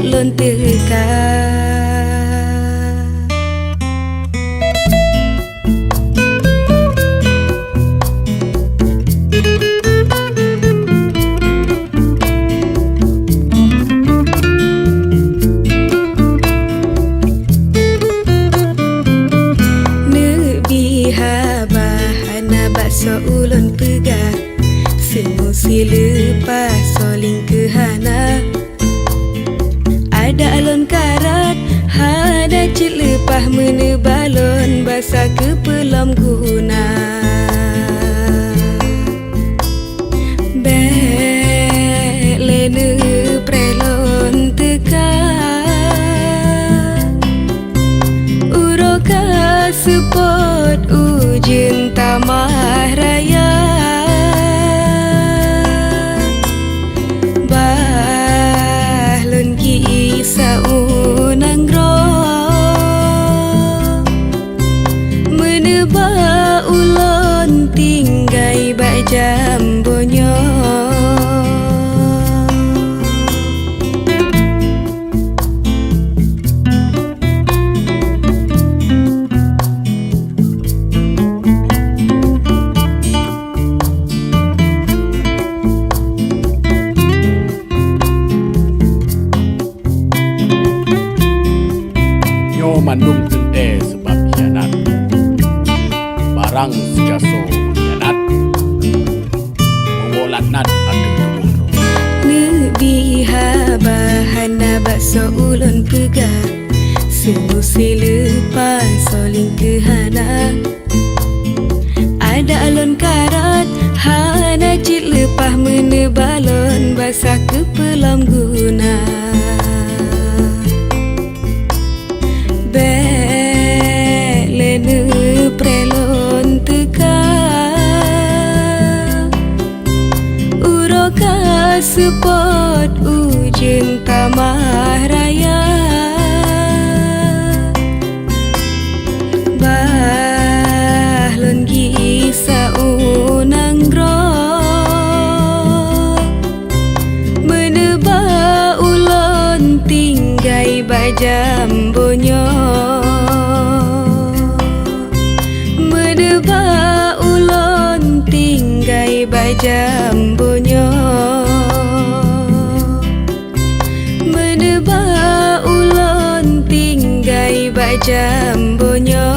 lon teka. So ulun pegah semusi lepas soling ke hana. Ada alon karat hada cik lepah menebalon basa ke pelam guna. Bek lene prelon teka uroka support ujin tamah raya. Bahlun kisah unang roh menebak ulon tinggai bak jambonyo. Mandung tente sebab hianat, barang sejaso hianat, mengolat nat ada teburu. Nebiha bahana bakso ulun pegah semusi lepas soling ke hana. Ada alon karat hana cik lepah menebalon basah ke pelam guna. Bek lene prelon teka uroka support ujin tamah raya. Bahlun kisah unang roh menebak ulon tinggai bak jambonyo. Menebak ulon tinggai bak jambonyo. Menebak ulon tinggai bak jambonyo.